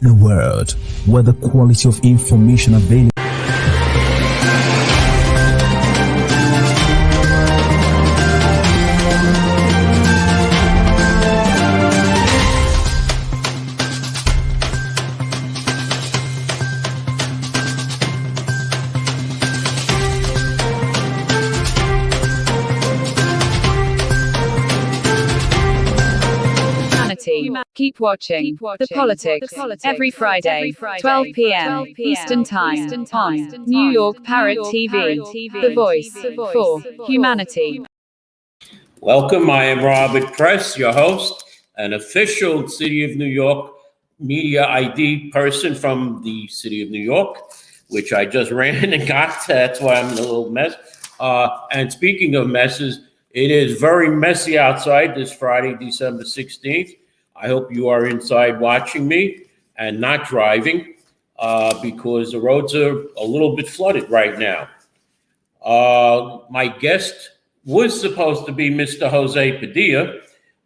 In a world where the quality of information available Keep watching The Politics every Friday, 12 p.m. Eastern Time on New York Parrot TV, the voice for humanity. Welcome. I am Robert Press, your host, an official City of New York media ID person from the City of New York, which I just ran and got. That's why I'm in a little mess. And speaking of messes, it is very messy outside this Friday, December 16th. I hope you are inside watching me and not driving because the roads are a little bit flooded right now. My guest was supposed to be Mr. Jose Padilla,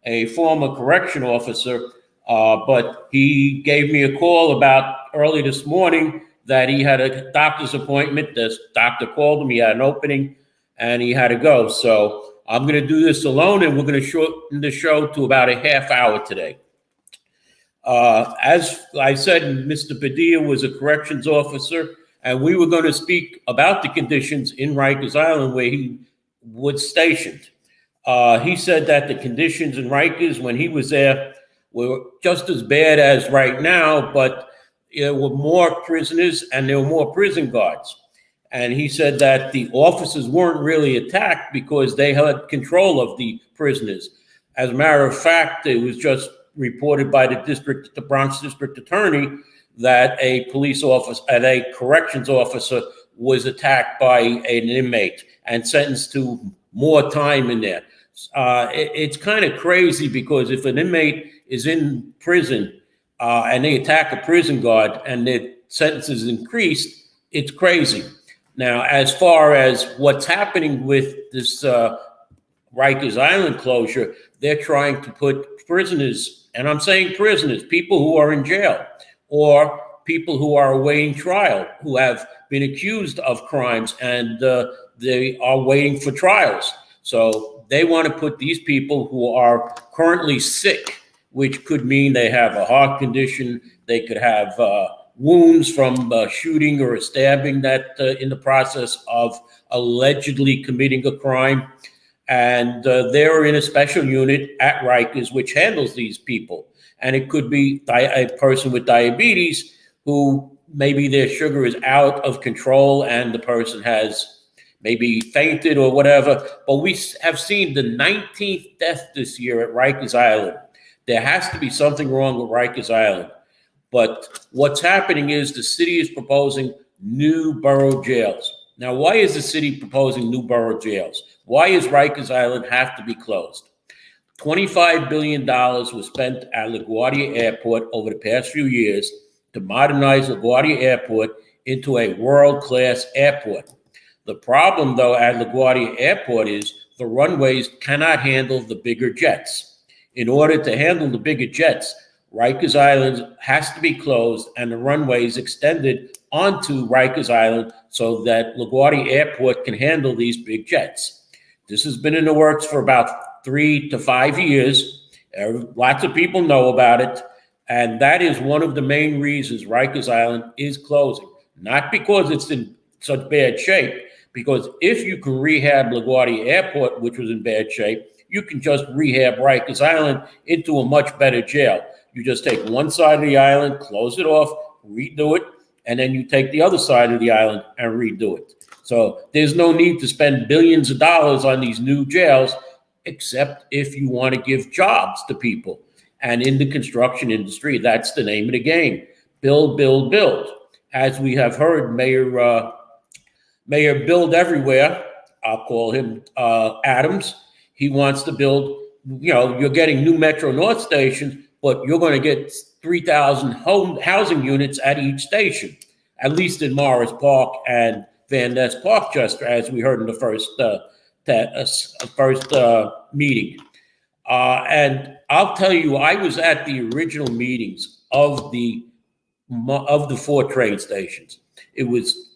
a former correction officer, but he gave me a call about early this morning that he had a doctor's appointment. The doctor called him, he had an opening, and he had to go. So I'm going to do this alone, and we're going to shorten the show to about a half hour today. As I said, Mr. Padilla was a corrections officer, and we were going to speak about the conditions in Rikers Island where he was stationed. He said that the conditions in Rikers when he was there were just as bad as right now, but there were more prisoners and there were more prison guards. And he said that the officers weren't really attacked because they had control of the prisoners. As a matter of fact, it was just reported by the Bronx District Attorney that a police officer and a corrections officer was attacked by an inmate and sentenced to more time in there. It's kind of crazy because if an inmate is in prison and they attack a prison guard and their sentence is increased, it's crazy. Now, as far as what's happening with this Rikers Island closure, they're trying to put prisoners, and I'm saying prisoners, people who are in jail or people who are awaiting trial, who have been accused of crimes and they are waiting for trials. So they want to put these people who are currently sick, which could mean they have a heart condition, they could have wounds from shooting or a stabbing that in the process of allegedly committing a crime. And they're in a special unit at Rikers, which handles these people. And it could be a person with diabetes who maybe their sugar is out of control and the person has maybe fainted or whatever. But we have seen the 19th death this year at Rikers Island. There has to be something wrong with Rikers Island. But what's happening is the city is proposing new borough jails. Now, why is the city proposing new borough jails? Why does Rikers Island have to be closed? $25 billion was spent at LaGuardia Airport over the past few years to modernize LaGuardia Airport into a world-class airport. The problem, though, at LaGuardia Airport is the runways cannot handle the bigger jets. In order to handle the bigger jets, Rikers Island has to be closed and the runways extended onto Rikers Island so that LaGuardia Airport can handle these big jets. This has been in the works for about 3 to 5 years. Lots of people know about it. And that is one of the main reasons Rikers Island is closing. Not because it's in such bad shape, because if you can rehab LaGuardia Airport, which was in bad shape, you can just rehab Rikers Island into a much better jail. You just take one side of the island, close it off, redo it, and then you take the other side of the island and redo it. So there's no need to spend billions of dollars on these new jails, except if you want to give jobs to people. And in the construction industry, that's the name of the game. Build, build, build. As we have heard, Mayor Build Everywhere, I'll call him Adams, he wants to build, you're getting new Metro North stations, but you're going to get 3,000 housing units at each station, at least in Morris Park and Van Ness Park, just as we heard in the first meeting. And I'll tell you, I was at the original meetings of the of the 4 train stations. They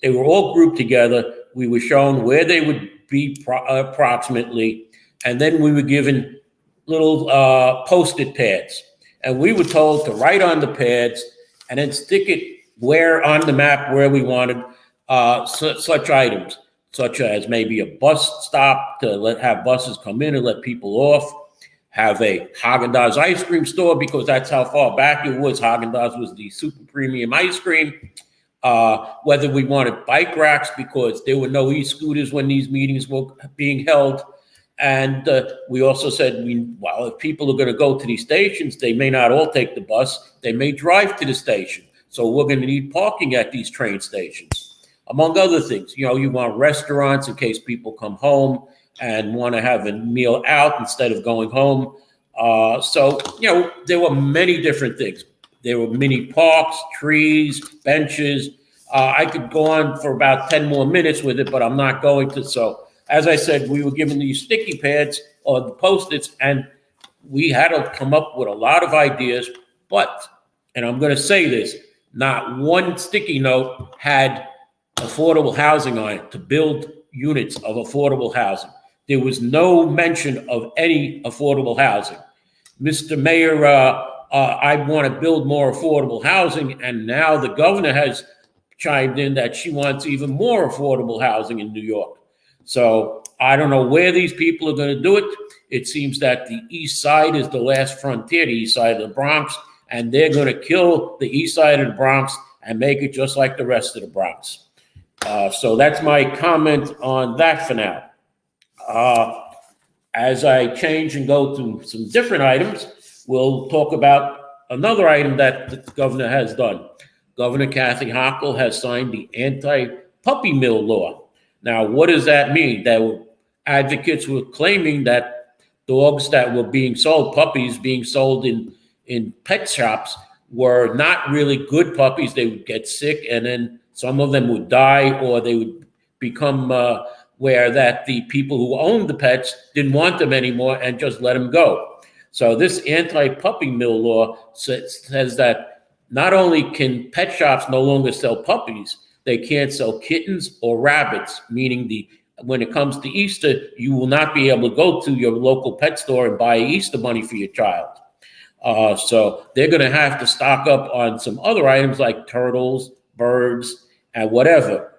were all grouped together. We were shown where they would be approximately, and then we were given little post-it pads, and we were told to write on the pads and then stick it where on the map where we wanted such items, such as maybe a bus stop to have buses come in and let people off, have a Haagen-Dazs ice cream store, because that's how far back it was. Haagen-Dazs was the super premium ice cream. Whether we wanted bike racks, because there were no e-scooters when these meetings were being held. And we also said, well, if people are going to go to these stations, they may not all take the bus. They may drive to the station. So we're going to need parking at these train stations, among other things. You know, you want restaurants in case people come home and want to have a meal out instead of going home. So, you know, there were many different things. There were mini parks, trees, benches. I could go on for about 10 more minutes with it, but I'm not going to. So, as I said, we were given these sticky pads or the Post-its, and we had to come up with a lot of ideas. But, and I'm going to say this, not one sticky note had affordable housing on it, to build units of affordable housing. There was no mention of any affordable housing. Mr. Mayor, I want to build more affordable housing, and now the governor has chimed in that she wants even more affordable housing in New York. So I don't know where these people are going to do it. It seems that the east side is the last frontier, the east side of the Bronx, and they're going to kill the east side of the Bronx and make it just like the rest of the Bronx. So that's my comment on that for now. As I change and go to some different items, we'll talk about another item that the governor has done. Governor Kathy Hochul has signed the anti-puppy mill law. Now, what does that mean? That advocates were claiming that dogs that were being sold, puppies being sold in pet shops, were not really good puppies. They would get sick, and then some of them would die, or they would become where that the people who owned the pets didn't want them anymore and just let them go. So this anti-puppy mill law says that not only can pet shops no longer sell puppies, they can't sell kittens or rabbits, meaning when it comes to Easter, you will not be able to go to your local pet store and buy Easter bunny for your child. So they're going to have to stock up on some other items like turtles, birds, and whatever.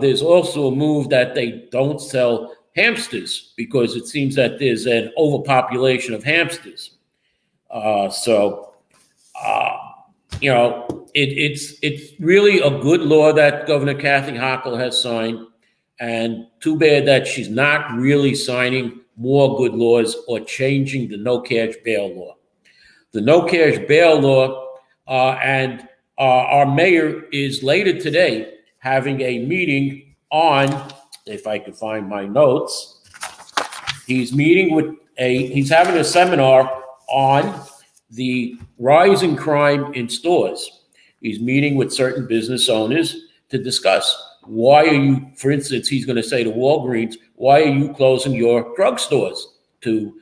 There's also a move that they don't sell hamsters, because it seems that there's an overpopulation of hamsters. You know, it's really a good law that Governor Kathy Hochul has signed, and too bad that she's not really signing more good laws or changing the no cash bail law. The no cash bail law, and our mayor is later today having a meeting on, if I could find my notes, he's having a seminar on the rise in crime in stores. He's meeting with certain business owners to discuss why are you, for instance, he's going to say to Walgreens, why are you closing your drugstores? To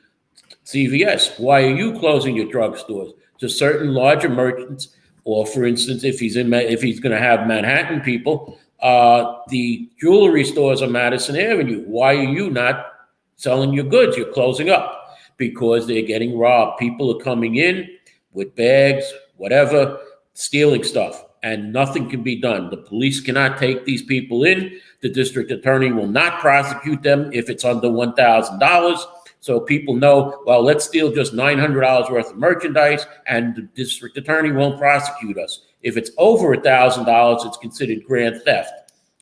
CVS, why are you closing your drugstores? To certain larger merchants, or for instance, if he's going to have Manhattan people, the jewelry stores on Madison Avenue, why are you not selling your goods? You're closing up. Because they're getting robbed. People are coming in with bags, whatever, stealing stuff, and nothing can be done. The police cannot take these people in. The district attorney will not prosecute them if it's under $1,000. So people know, well, let's steal just $900 worth of merchandise, and the district attorney won't prosecute us. If it's over $1,000, it's considered grand theft,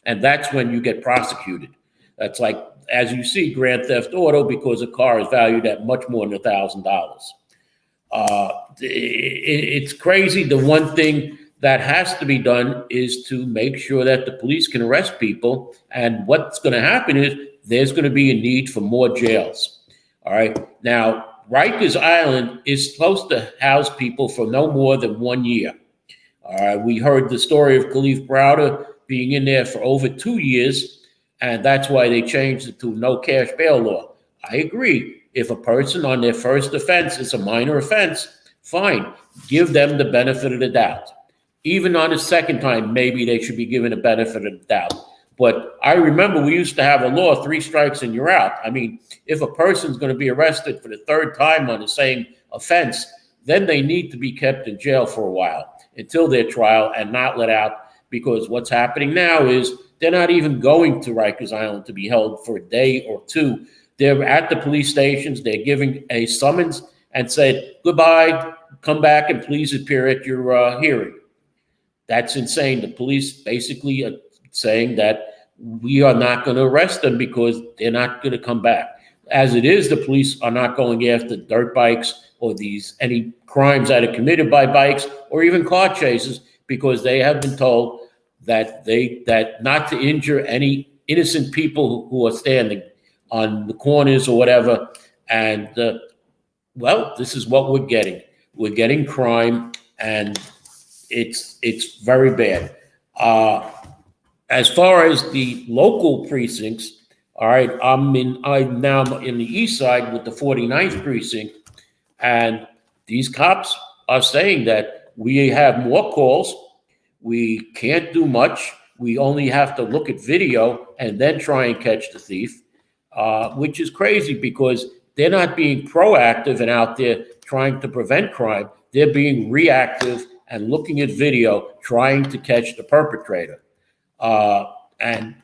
and that's when you get prosecuted. That's like, as you see, grand theft auto, because a car is valued at much more than $1,000. It's crazy. The one thing that has to be done is to make sure that the police can arrest people. And what's going to happen is there's going to be a need for more jails. All right. Now, Rikers Island is supposed to house people for no more than 1 year. All right. We heard the story of Khalif Browder being in there for over 2 years. And that's why they changed it to no cash bail law. I agree. If a person on their first offense is a minor offense, fine. Give them the benefit of the doubt. even on the second time, maybe they should be given a benefit of the doubt. But I remember we used to have a law, 3 strikes and you're out. I mean, if a person's going to be arrested for the 3rd time on the same offense, then they need to be kept in jail for a while until their trial and not let out, because what's happening now is they're not even going to Rikers Island to be held for a day or 2. They're at the police stations. They're giving a summons and said, goodbye, come back and please appear at your hearing. That's insane. The police basically are saying that we are not going to arrest them because they're not going to come back. As it is, the police are not going after dirt bikes or any crimes that are committed by bikes or even car chases, because they have been told that not to injure any innocent people who are standing on the corners or whatever. And well, this is what we're getting. We're getting crime, and it's very bad. As far as the local precincts, all right, I'm now in the east side with the 49th precinct, and these cops are saying that we have more calls. We can't do much. We only have to look at video and then try and catch the thief, which is crazy because they're not being proactive and out there trying to prevent crime. They're being reactive and looking at video, trying to catch the perpetrator. And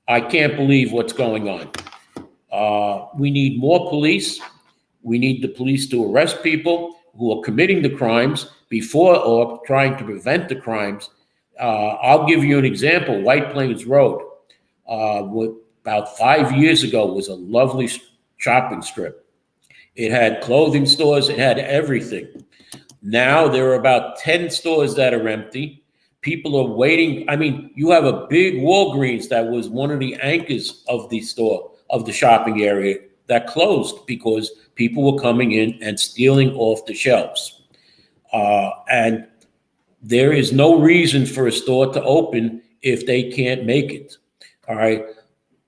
I can't believe what's going on. We need more police. We need the police to arrest people who are committing the crimes before or trying to prevent the crimes. I'll give you an example. White Plains Road, about 5 years ago, was a lovely shopping strip. It had clothing stores. It had everything. Now there are about 10 stores that are empty. People are waiting. I mean, you have a big Walgreens that was one of the anchors of the store, of the shopping area, that closed because people were coming in and stealing off the shelves. And there is no reason for a store to open if they can't make it. All right.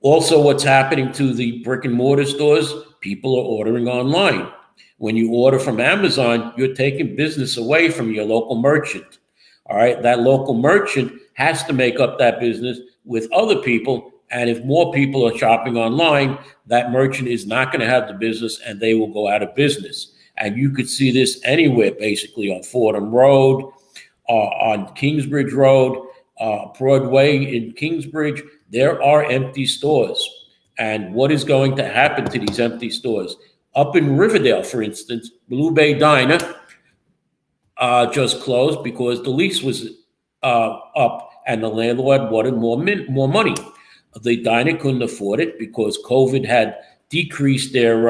Also, what's happening to the brick and mortar stores? People are ordering online. When you order from Amazon, you're taking business away from your local merchant. All right. That local merchant has to make up that business with other people. And if more people are shopping online, that merchant is not going to have the business and they will go out of business. And you could see this anywhere, basically on Fordham Road, on Kingsbridge Road, Broadway in Kingsbridge. There are empty stores. And what is going to happen to these empty stores? Up in Riverdale, for instance, Blue Bay Diner just closed because the lease was up and the landlord wanted more money. The diner couldn't afford it because COVID had decreased their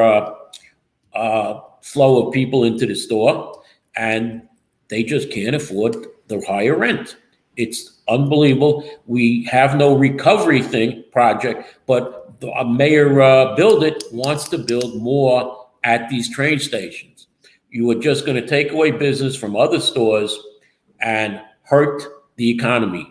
flow of people into the store, and they just can't afford the higher rent. It's unbelievable. We have no recovery project, but Mayor Bildit wants to build more at these train stations. You are just going to take away business from other stores and hurt the economy.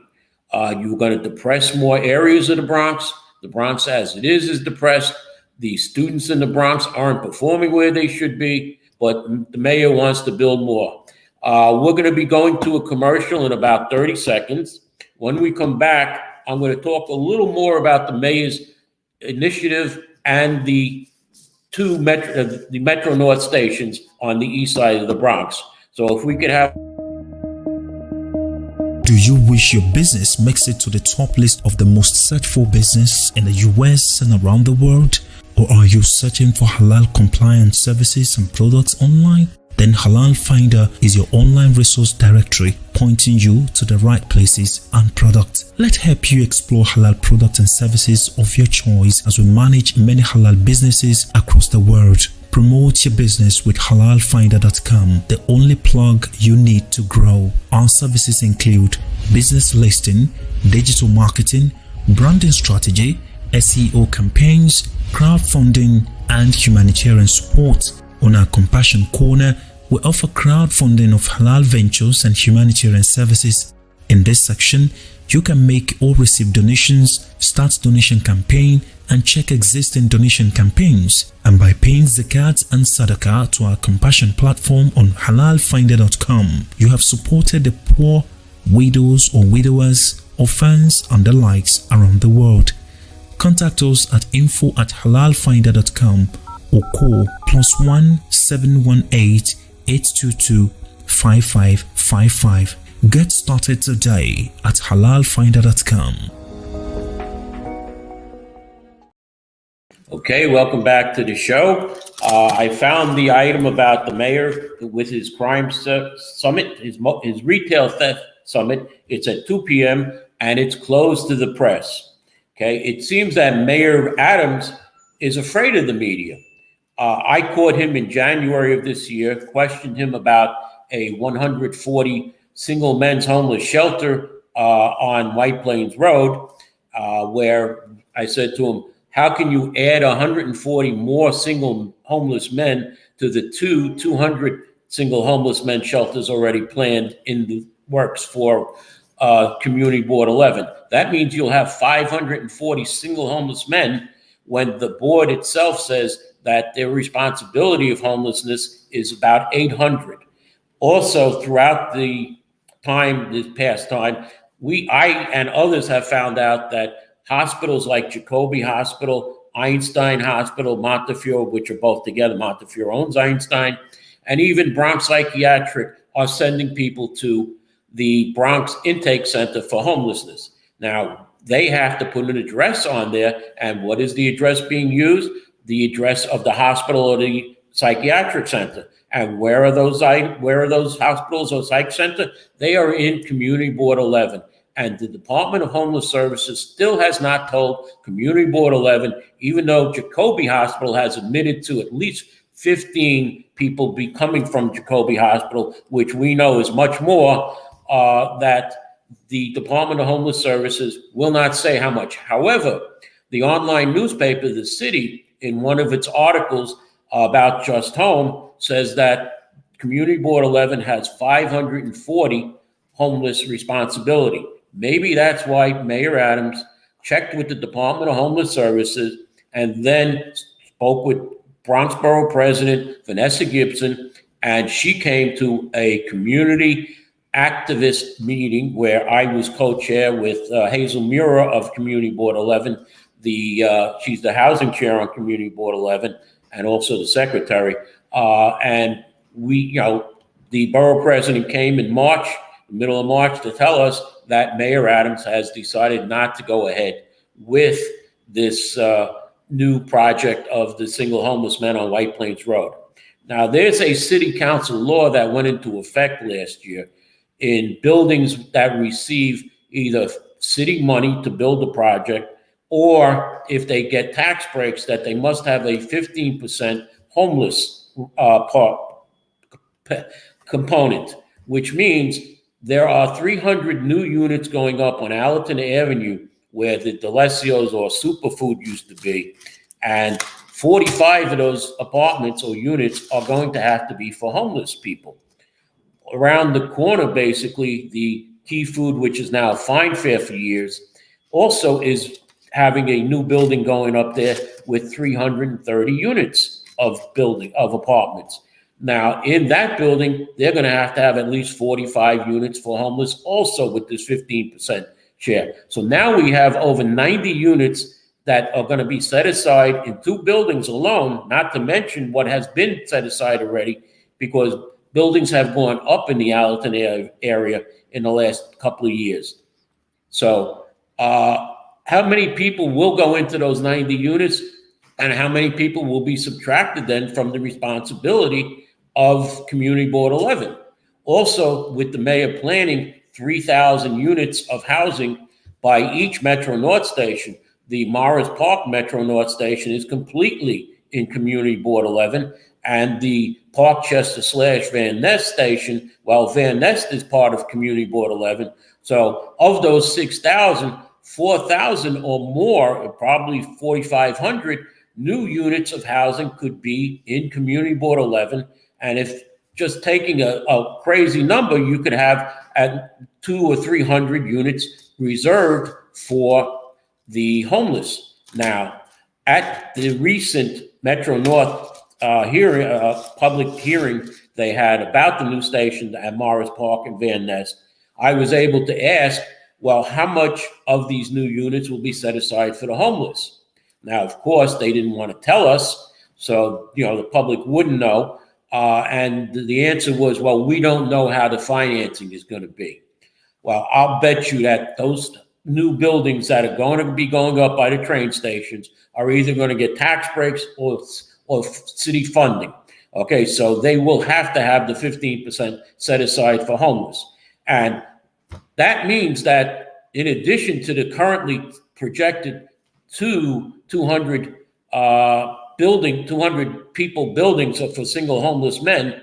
You're going to depress more areas of the Bronx. The Bronx as it is depressed. The students in the Bronx aren't performing where they should be, but the mayor wants to build more. We're going to be going to a commercial in about 30 seconds. When we come back, I'm going to talk a little more about the mayor's initiative and the two Metro North stations on the east side of the Bronx. So if we could have... Do you wish your business makes it to the top list of the most searched for business in the US and around the world? Or are you searching for halal compliant services and products online? Then Halal Finder is your online resource directory pointing you to the right places and products. Let's help you explore halal products and services of your choice as we manage many halal businesses across the world. Promote your business with halalfinder.com, the only plug you need to grow. Our services include business listing, digital marketing, branding strategy, SEO campaigns, crowdfunding, and humanitarian support. On our Compassion Corner, we offer crowdfunding of halal ventures and humanitarian services. In this section, you can make or receive donations, start donation campaign, and check existing donation campaigns. And by paying zakat and sadaqah to our compassion platform on halalfinder.com, you have supported the poor, widows or widowers, orphans and the likes around the world. Contact us at info@halalfinder.com or call +1 718 822 5555. Get started today at halalfinder.com. Okay, welcome back to the show. I found the item about the mayor with his crime summit, his retail theft summit. It's at 2 p.m. and it's closed to the press. Okay, it seems that Mayor Adams is afraid of the media. I caught him in January of this year, questioned him about a 140 single men's homeless shelter on White Plains Road, where I said to him, how can you add 140 more single homeless men to the 200 single homeless men shelters already planned in the works for Community Board 11? That means you'll have 540 single homeless men when the board itself says that their responsibility of homelessness is about 800. Also, throughout the time, this past time, I and others have found out that hospitals like Jacobi Hospital, Einstein Hospital, Montefiore, which are both together, Montefiore owns Einstein, and even Bronx Psychiatric are sending people to the Bronx Intake Center for Homelessness. Now, they have to put an address on there, and what is the address being used? The address of the hospital or the psychiatric center. And where are those hospitals or psych center? They are in Community Board 11. And the Department of Homeless Services still has not told Community Board 11, even though Jacobi Hospital has admitted to at least 15 people coming from Jacobi Hospital, which we know is much more, that the Department of Homeless Services will not say how much. However, the online newspaper, The City, in one of its articles about Just Home, says that Community Board 11 has 540 homeless responsibility. Maybe that's why Mayor Adams checked with the Department of Homeless Services and then spoke with Bronx Borough President Vanessa Gibson, and she came to a community activist meeting where I was co-chair with Hazel Mura of Community Board 11. She's the housing chair on Community Board 11 and also the secretary. And the borough president came in March, middle of March, to tell us that Mayor Adams has decided not to go ahead with this new project of the single homeless men on White Plains Road. Now, there's a city council law that went into effect last year in buildings that receive either city money to build the project, or if they get tax breaks, that they must have a 15% homeless component, which means there are 300 new units going up on Allerton Avenue where the Delicios or Superfood used to be. And 45 of those apartments or units are going to have to be for homeless people. Around the corner, basically, the Key Food, which is now Fine Fare for years, also is having a new building going up there with 330 units of apartments. Now, in that building, they're going to have at least 45 units for homeless, also with this 15% share. So now we have over 90 units that are going to be set aside in two buildings alone, not to mention what has been set aside already, because buildings have gone up in the Allerton area in the last couple of years. So how many people will go into those 90 units, and how many people will be subtracted then from the responsibility of Community Board 11? Also, with the mayor planning 3,000 units of housing by each Metro North station, the Morris Park Metro North station is completely in Community Board 11, and the Parkchester / Van Nest station, well, Van Nest is part of Community Board 11. So of those 6,000, 4,000 or more, probably 4,500 new units of housing could be in Community Board 11. And if just taking a crazy number, you could have at 200 or 300 units reserved for the homeless. Now, At the recent Metro North hearing, public hearing they had about the new station at Morris Park and Van Ness, I was able to ask, well, how much of these new units will be set aside for the homeless? Now, of course, they didn't want to tell us, so the public wouldn't know. And the answer was, well, we don't know how the financing is going to be. Well, I'll bet you that those new buildings that are going to be going up by the train stations are either going to get tax breaks or city funding. Okay, so they will have to have the 15% set aside for homeless. And that means that in addition to the currently projected 200 people buildings for single homeless men,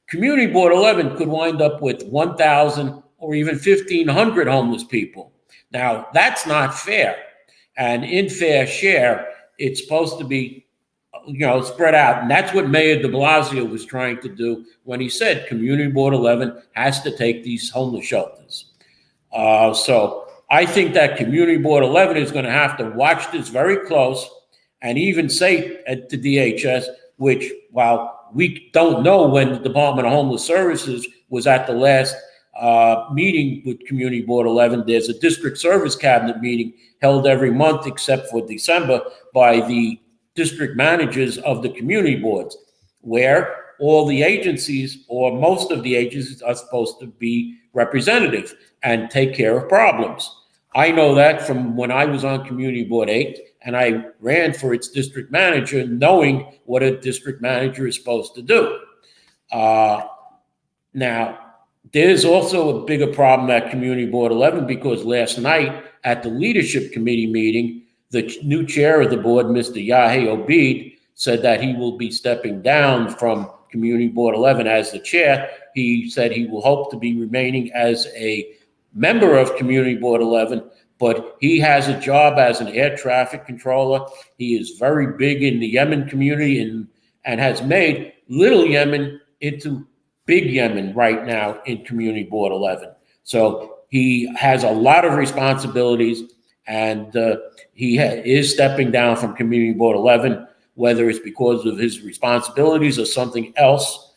Community Board 11 could wind up with 1,000 or even 1,500 homeless people. Now, that's not fair. And in fair share, it's supposed to be spread out. And that's what Mayor de Blasio was trying to do when he said Community Board 11 has to take these homeless shelters. So I think that Community Board 11 is going to have to watch this very close and even say to DHS, which, while we don't know when the Department of Homeless Services was at the last meeting with Community Board 11, there's a district service cabinet meeting held every month except for December by the district managers of the community boards, where all the agencies or most of the agencies are supposed to be representative and take care of problems. I know that from when I was on Community Board 8 and I ran for its district manager, knowing what a district manager is supposed to do. Now, there's also a bigger problem at Community Board 11 because last night at the leadership committee meeting, the new chair of the board, Mr. Yahe Obeid, said that he will be stepping down from Community Board 11 as the chair. He said he will hope to be remaining as a member of Community Board 11, but he has a job as an air traffic controller. He is very big in the Yemen community and has made Little Yemen into Big Yemen right now in Community Board 11. So he has a lot of responsibilities, and he is stepping down from Community Board 11, whether it's because of his responsibilities or something else,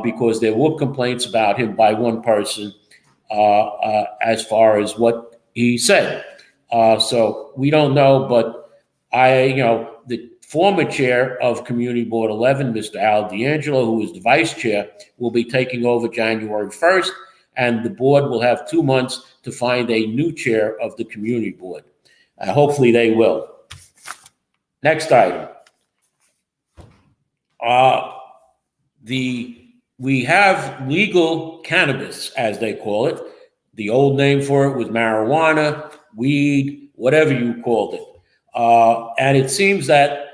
because there were complaints about him by one person as far as what he said. So we don't know, but the former chair of Community Board 11, Mr. Al D'Angelo, who is the vice chair, will be taking over January 1st, and the board will have 2 months to find a new chair of the community board. Hopefully they will. Next item. We have legal cannabis, as they call it. The old name for it was marijuana, weed, whatever you called it. And it seems that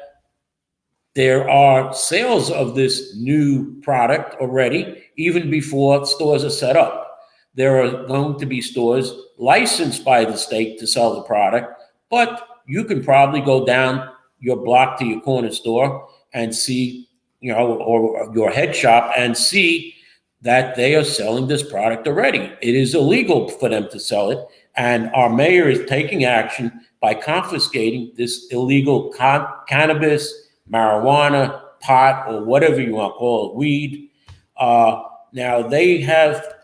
there are sales of this new product already, even before stores are set up. There are going to be stores licensed by the state to sell the product, but you can probably go down your block to your corner store and see, or your head shop and see that they are selling this product already. It is illegal for them to sell it, and our mayor is taking action by confiscating this illegal cannabis, marijuana, pot, or whatever you want to call it, weed. Now, they have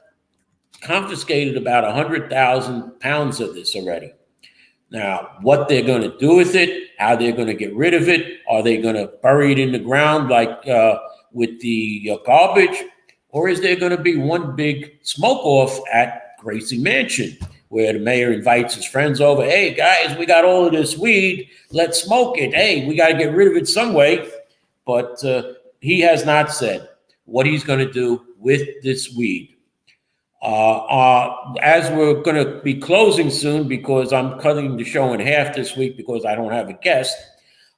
confiscated about 100,000 pounds of this already. Now, what they're going to do with it, how they're going to get rid of it, are they going to bury it in the ground like with the garbage, or is there going to be one big smoke-off at Gracie Mansion, where the mayor invites his friends over? Hey, guys, we got all of this weed. Let's smoke it. Hey, we got to get rid of it some way. But he has not said what he's going to do with this weed. As we're going to be closing soon, because I'm cutting the show in half this week because I don't have a guest,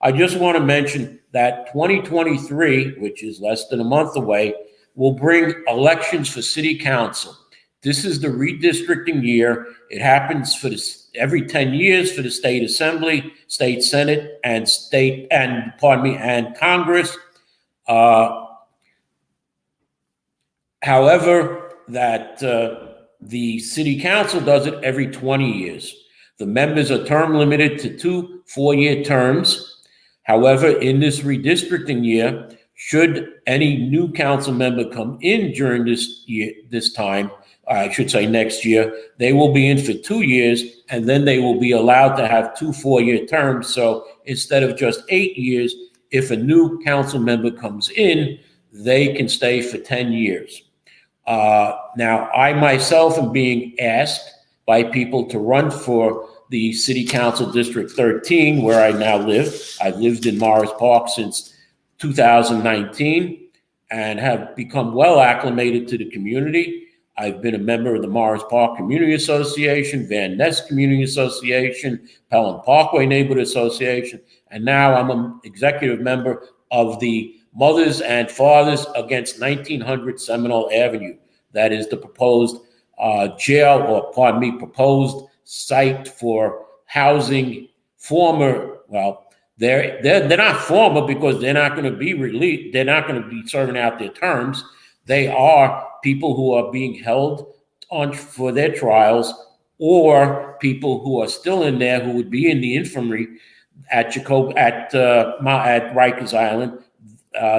I just want to mention that 2023, which is less than a month away, will bring elections for city council. This is the redistricting year. It happens for every 10 years for the state assembly, state senate, and and Congress. However, that the city council does it every 20 years. The members are term limited to 2 4-year terms. However, in this redistricting year, should any new council member come in during this time, I should say next year, they will be in for 2 years, and then they will be allowed to have 2 4-year terms. So instead of just 8 years, if a new council member comes in, they can stay for 10 years. Now, I myself am being asked by people to run for the City Council District 13, where I now live. I've lived in Morris Park since 2019 and have become well acclimated to the community. I've been a member of the Morris Park Community Association, Van Ness Community Association, Pelham Parkway Neighborhood Association, and now I'm an executive member of the Mothers and Fathers Against 1900 Seminole Avenue. That is the proposed proposed site for housing former, well, they're not former because they're not going to be released. They're not going to be serving out their terms. They are people who are being held on for their trials, or people who are still in there who would be in the infirmary at Rikers Island.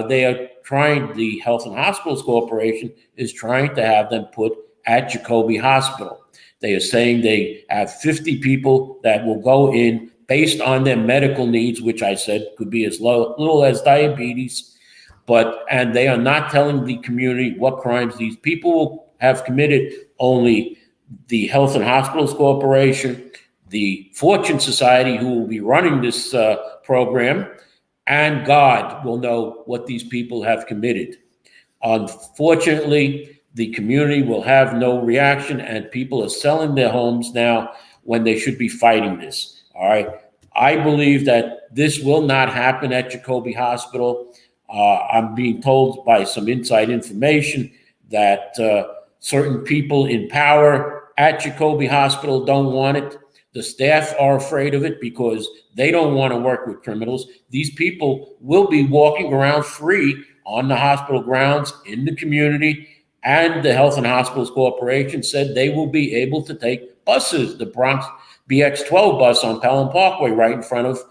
They are trying, the Health and Hospitals Corporation is trying to have them put at Jacoby Hospital. They are saying they have 50 people that will go in based on their medical needs, which I said could be as little as diabetes. And they are not telling the community what crimes these people have committed. Only the Health and Hospitals Corporation, the Fortune Society, who will be running this program, and God will know what these people have committed. Unfortunately, the community will have no reaction, and people are selling their homes now when they should be fighting this. All right. I believe that this will not happen at Jacoby Hospital. I'm being told by some inside information that certain people in power at Jacoby Hospital don't want it. The staff are afraid of it because they don't want to work with criminals. These people will be walking around free on the hospital grounds in the community, and the Health and Hospitals Corporation said they will be able to take buses, the Bronx BX12 bus on Pelham Parkway right in front of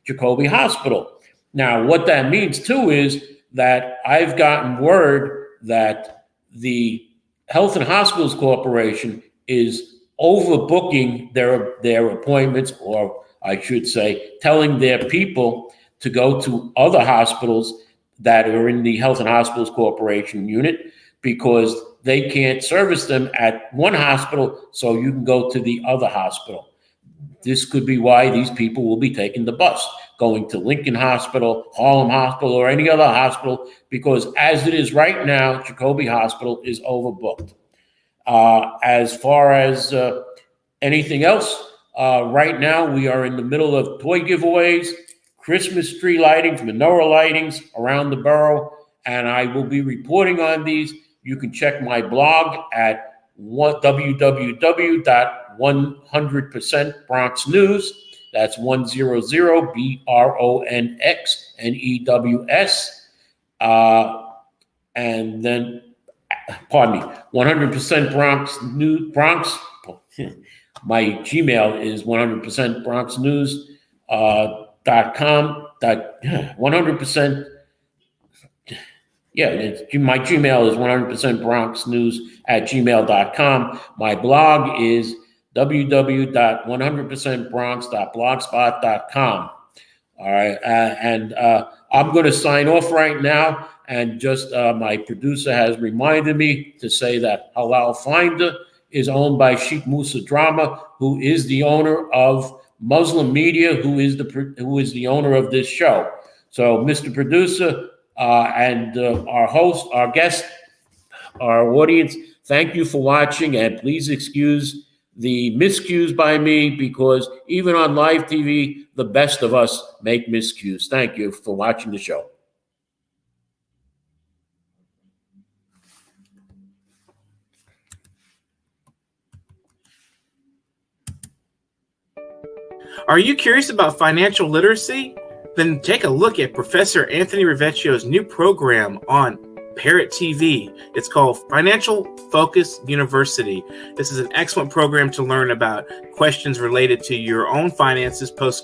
Jacoby Hospital. Now, what that means, too, is that I've gotten word that the Health and Hospitals Corporation is overbooking their appointments, or I should say, telling their people to go to other hospitals that are in the Health and Hospitals Corporation unit because they can't service them at one hospital, so you can go to the other hospital. This could be why these people will be taking the bus, going to Lincoln Hospital, Harlem Hospital, or any other hospital, because as it is right now, Jacoby Hospital is overbooked. As far as anything else, right now we are in the middle of toy giveaways, Christmas tree lightings, menorah lightings around the borough, and I will be reporting on these. You can check my blog at www.100% Bronx News. That's 100 BRONXNEWS. And then, 100% Bronx News. My Gmail is 100% Bronx News .com. 100%. Yeah, my Gmail is 100% Bronx News @gmail.com. My blog is www.100%bronx.blogspot.com. All right. And I'm going to sign off right now. And just my producer has reminded me to say that Halal Finder is owned by Sheikh Musa Drama, who is the owner of Muslim Media, who is the owner of this show. So, Mr. Producer, and our host, our guest, our audience, thank you for watching, and please excuse the miscues by me, because even on live TV, the best of us make miscues. Thank you for watching the show. Are you curious about financial literacy? Then take a look at Professor Anthony Rivecchio's new program on Parrot TV. It's called Financial Focus University. This is an excellent program to learn about questions related to your own finances post